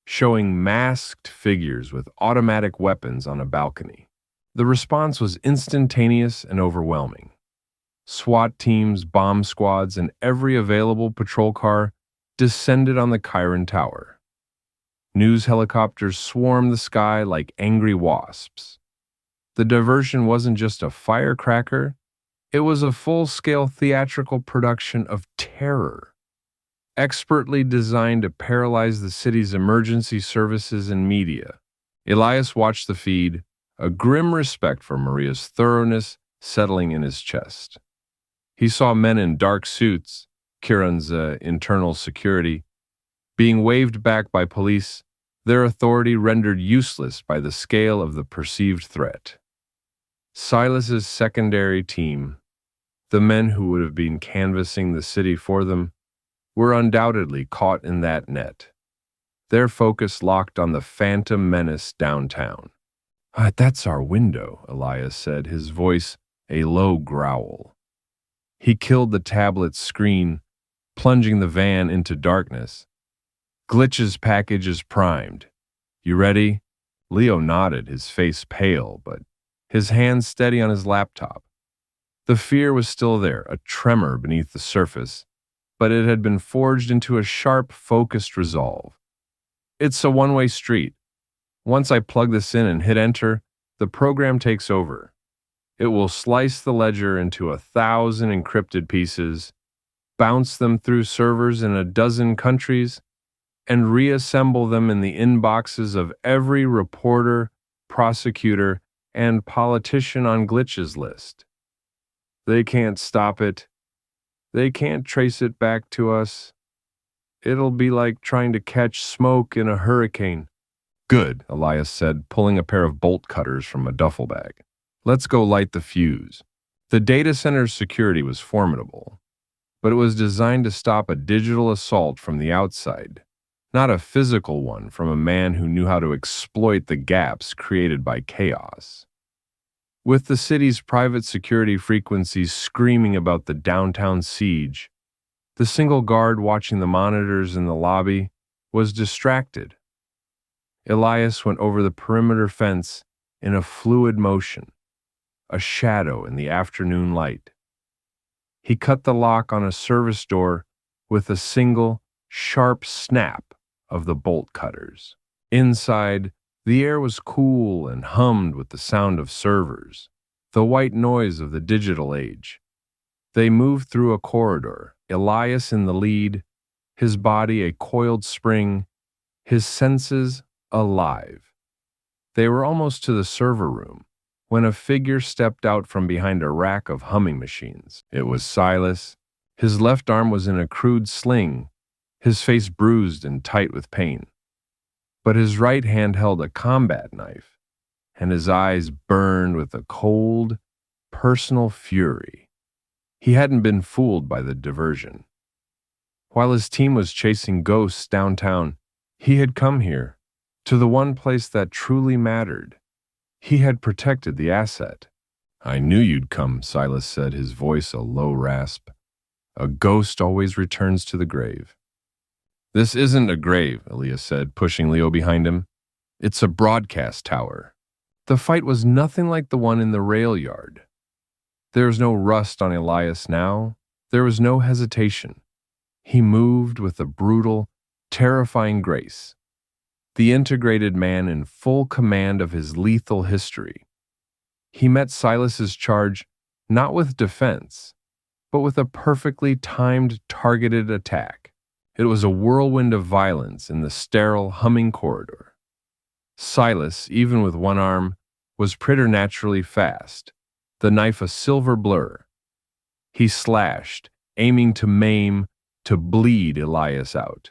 [SPEAKER 1] showing masked figures with automatic weapons on a balcony. The response was instantaneous and overwhelming. SWAT teams, bomb squads, and every available patrol car descended on the Chiron Tower. News helicopters swarmed the sky like angry wasps. The diversion wasn't just a firecracker, it was a full-scale theatrical production of terror, expertly designed to paralyze the city's emergency services and media. Elias watched the feed, a grim respect for Maria's thoroughness settling in his chest. He saw men in dark suits, Chiron's internal security, being waved back by police, their authority rendered useless by the scale of the perceived threat. Silas's secondary team, the men who would have been canvassing the city for them, were undoubtedly caught in that net, their focus locked on the phantom menace downtown. That's our window, Elias said, his voice a low growl. He killed the tablet's screen, plunging the van into darkness. Glitch's package is primed. You ready? Leo nodded, his face pale, but his hands steady on his laptop. The fear was still there, a tremor beneath the surface, but it had been forged into a sharp, focused resolve. It's a one-way street. Once I plug this in and hit enter, the program takes over. It will slice the ledger into 1,000 encrypted pieces, bounce them through servers in 12 countries, and reassemble them in the inboxes of every reporter, prosecutor, and politician on Glitch's list. They can't stop it. They can't trace it back to us. It'll be like trying to catch smoke in a hurricane. Good, Elias said, pulling a pair of bolt cutters from a duffel bag. Let's go light the fuse. The data center's security was formidable, but it was designed to stop a digital assault from the outside, not a physical one from a man who knew how to exploit the gaps created by chaos. With the city's private security frequencies screaming about the downtown siege, the single guard watching the monitors in the lobby was distracted. Elias went over the perimeter fence in a fluid motion, a shadow in the afternoon light. He cut the lock on a service door with a single, sharp snap of the bolt cutters. Inside, the air was cool and hummed with the sound of servers, the white noise of the digital age. They moved through a corridor, Elias in the lead, his body a coiled spring, his senses alive. They were almost to the server room when a figure stepped out from behind a rack of humming machines. It was Silas. His left arm was in a crude sling, his face bruised and tight with pain. But his right hand held a combat knife, and his eyes burned with a cold, personal fury. He hadn't been fooled by the diversion. While his team was chasing ghosts downtown, he had come here, to the one place that truly mattered. He had protected the asset. I knew you'd come, Silas said, his voice a low rasp. A ghost always returns to the grave. This isn't a grave, Elias said, pushing Leo behind him. It's a broadcast tower. The fight was nothing like the one in the rail yard. There was no rust on Elias now. There was no hesitation. He moved with a brutal, terrifying grace. The integrated man in full command of his lethal history. He met Silas's charge not with defense, but with a perfectly timed, targeted attack. It was a whirlwind of violence in the sterile, humming corridor. Silas, even with one arm, was preternaturally fast, the knife a silver blur. He slashed, aiming to maim, to bleed Elias out.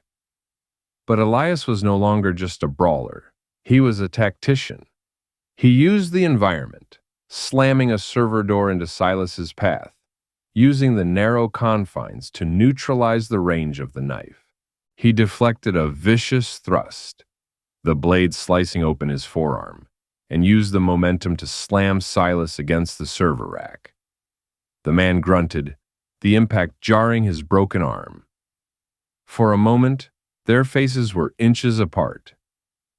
[SPEAKER 1] But Elias was no longer just a brawler. He was a tactician. He used the environment, slamming a server door into Silas's path, using the narrow confines to neutralize the range of the knife. He deflected a vicious thrust, the blade slicing open his forearm, and used the momentum to slam Silas against the server rack. The man grunted, the impact jarring his broken arm. For a moment, their faces were inches apart.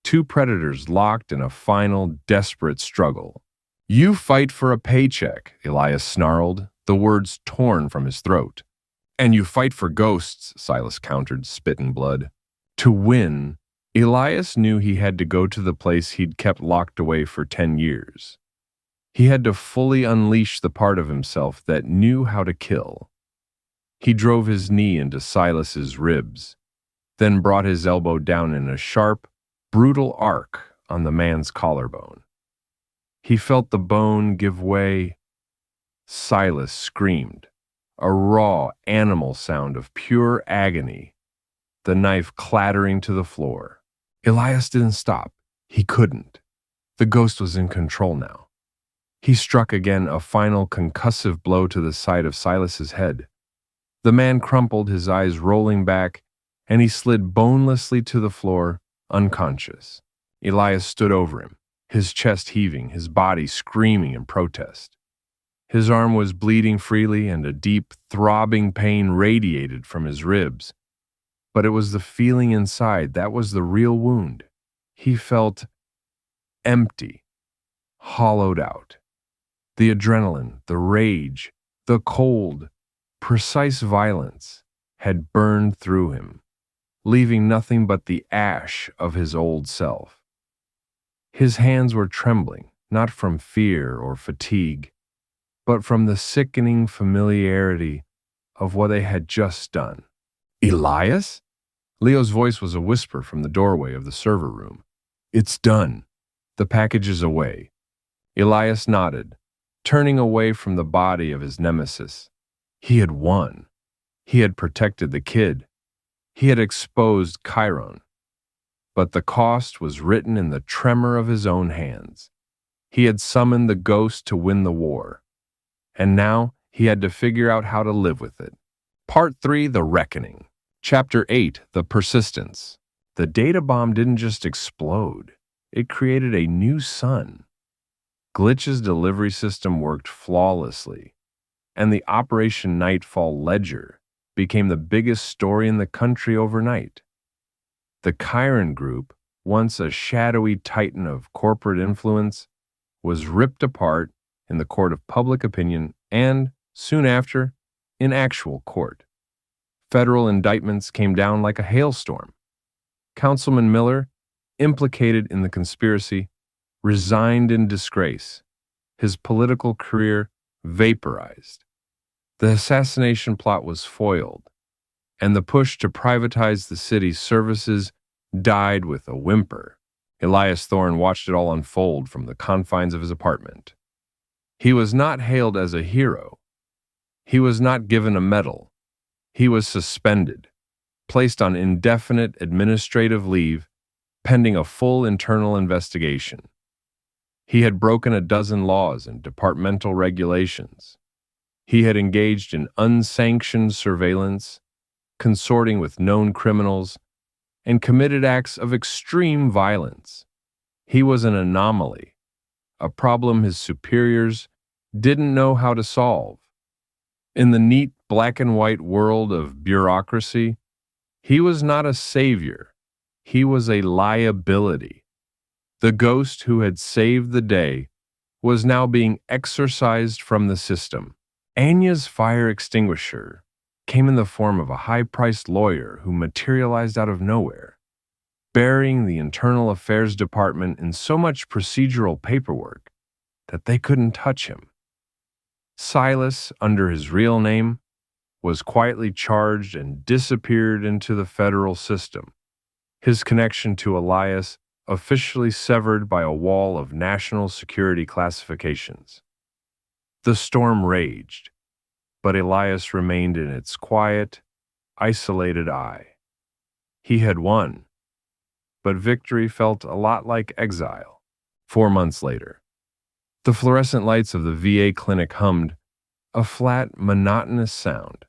[SPEAKER 1] Two predators locked in a final, desperate struggle. You fight for a paycheck, Elias snarled, the words torn from his throat. And you fight for ghosts, Silas countered, spitting blood. To win, Elias knew he had to go to the place he'd kept locked away for 10 years. He had to fully unleash the part of himself that knew how to kill. He drove his knee into Silas's ribs, then brought his elbow down in a sharp, brutal arc on the man's collarbone. He felt the bone give way. Silas screamed, a raw, animal sound of pure agony, the knife clattering to the floor. Elias didn't stop. He couldn't. The ghost was in control now. He struck again, a final concussive blow to the side of Silas's head. The man crumpled, his eyes rolling back, and he slid bonelessly to the floor, unconscious. Elias stood over him, his chest heaving, his body screaming in protest. His arm was bleeding freely, and a deep, throbbing pain radiated from his ribs. But it was the feeling inside that was the real wound. He felt empty, hollowed out. The adrenaline, the rage, the cold, precise violence had burned through him, leaving nothing but the ash of his old self. His hands were trembling, not from fear or fatigue, but from the sickening familiarity of what they had just done. Elias? Leo's voice was a whisper from the doorway of the server room. It's done. The package is away. Elias nodded, turning away from the body of his nemesis. He had won. He had protected the kid. He had exposed Chiron. But the cost was written in the tremor of his own hands. He had summoned the ghost to win the war. And now he had to figure out how to live with it. Part 3, The Reckoning. Chapter 8, The Persistence. The data bomb didn't just explode. It created a new sun. Glitch's delivery system worked flawlessly, and the Operation Nightfall ledger became the biggest story in the country overnight. The Chiron Group, once a shadowy titan of corporate influence, was ripped apart in the court of public opinion and, soon after, in actual court. Federal indictments came down like a hailstorm. Councilman Miller, implicated in the conspiracy, resigned in disgrace. His political career vaporized. The assassination plot was foiled, and the push to privatize the city's services died with a whimper. Elias Thorne watched it all unfold from the confines of his apartment. He was not hailed as a hero. He was not given a medal. He was suspended, placed on indefinite administrative leave, pending a full internal investigation. He had broken a dozen laws and departmental regulations. He had engaged in unsanctioned surveillance, consorting with known criminals, and committed acts of extreme violence. He was an anomaly, a problem his superiors didn't know how to solve. In the neat black and white world of bureaucracy, he was not a savior. He was a liability. The ghost who had saved the day was now being exorcised from the system. Anya's fire extinguisher came in the form of a high-priced lawyer who materialized out of nowhere, burying the Internal Affairs Department in so much procedural paperwork that they couldn't touch him. Silas, under his real name, was quietly charged and disappeared into the federal system, his connection to Elias officially severed by a wall of national security classifications. The storm raged, but Elias remained in its quiet, isolated eye. He had won, but victory felt a lot like exile. 4 months later, the fluorescent lights of the VA clinic hummed, a flat, monotonous sound.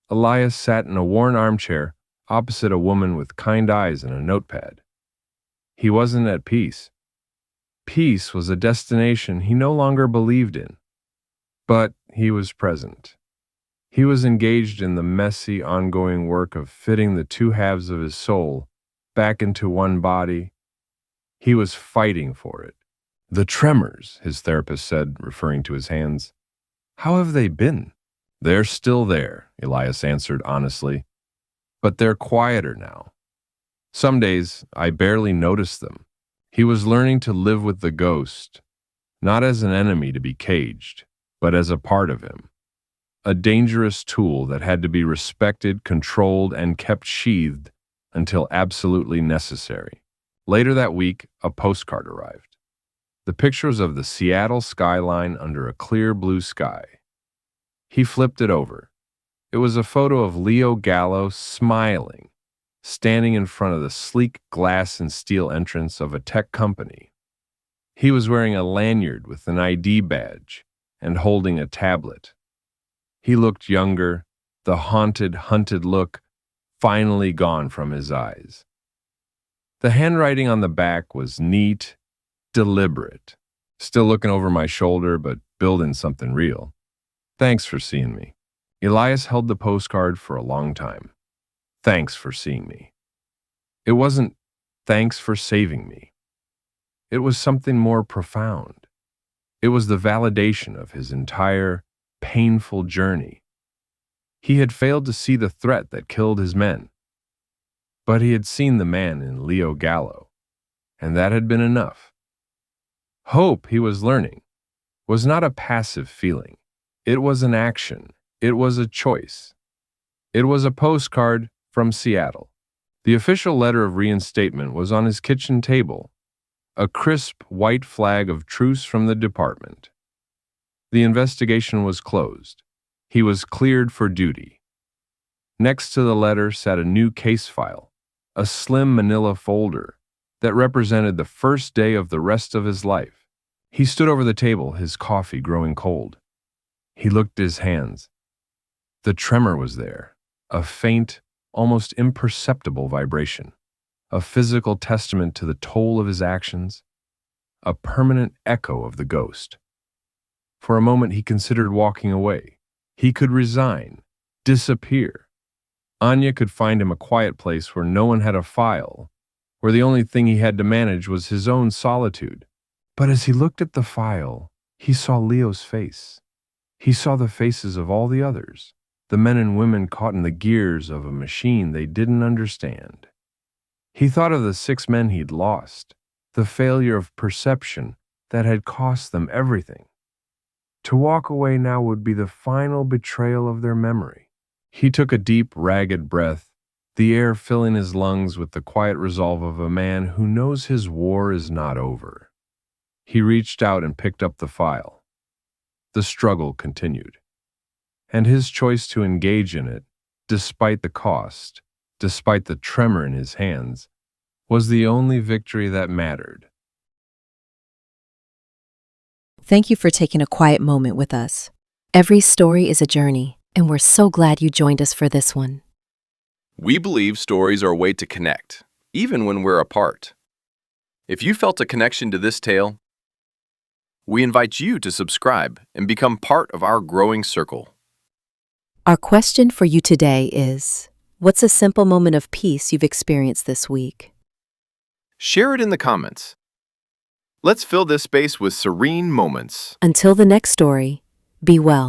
[SPEAKER 1] Elias sat in a worn armchair opposite a woman with kind eyes and a notepad. He wasn't at peace. Peace was a destination he no longer believed in. But he was present. He was engaged in the messy, ongoing work of fitting the two halves of his soul back into one body. He was fighting for it. The tremors, his therapist said, referring to his hands. How have they been? They're still there, Elias answered honestly. But they're quieter now. Some days, I barely notice them. He was learning to live with the ghost, not as an enemy to be caged, but as a part of him. A dangerous tool that had to be respected, controlled, and kept sheathed until absolutely necessary. Later that week, a postcard arrived. The picture was of the Seattle skyline under a clear blue sky. He flipped it over. It was a photo of Leo Gallo smiling, standing in front of the sleek glass and steel entrance of a tech company. He was wearing a lanyard with an ID badge and holding a tablet. He looked younger, the haunted, hunted look finally gone from his eyes. The handwriting on the back was neat, deliberate. Still looking over my shoulder, but building something real. Thanks for seeing me. Elias held the postcard for a long time. Thanks for seeing me. It wasn't thanks for saving me. It was something more profound. It was the validation of his entire painful journey. He had failed to see the threat that killed his men, but he had seen the man in Leo Gallo, and that had been enough. Hope, he was learning, was not a passive feeling. It was an action. It was a choice. It was a postcard from Seattle. The official letter of reinstatement was on his kitchen table, a crisp white flag of truce from the department. The investigation was closed. He was cleared for duty. Next to the letter sat a new case file, a slim manila folder that represented the first day of the rest of his life. He stood over the table, his coffee growing cold. He looked at his hands. The tremor was there, a faint, almost imperceptible vibration, a physical testament to the toll of his actions, a permanent echo of the ghost. For a moment he considered walking away. He could resign, disappear. Anya could find him a quiet place where no one had a file, where the only thing he had to manage was his own solitude. But as he looked at the file, he saw Leo's face. He saw the faces of all the others, the men and women caught in the gears of a machine they didn't understand. He thought of the 6 men he'd lost, the failure of perception that had cost them everything. To walk away now would be the final betrayal of their memory. He took a deep, ragged breath, the air filling his lungs with the quiet resolve of a man who knows his war is not over. He reached out and picked up the file. The struggle continued, and his choice to engage in it, despite the cost, despite the tremor in his hands, was the only victory that mattered.
[SPEAKER 3] Thank you for taking a quiet moment with us. Every story is a journey, and we're so glad you joined us for this one.
[SPEAKER 2] We believe stories are a way to connect, even when we're apart. If you felt a connection to this tale, we invite you to subscribe and become part of our growing circle.
[SPEAKER 3] Our question for you today is, what's a simple moment of peace you've experienced this week?
[SPEAKER 2] Share it in the comments. Let's fill this space with serene moments.
[SPEAKER 3] Until the next story, be well.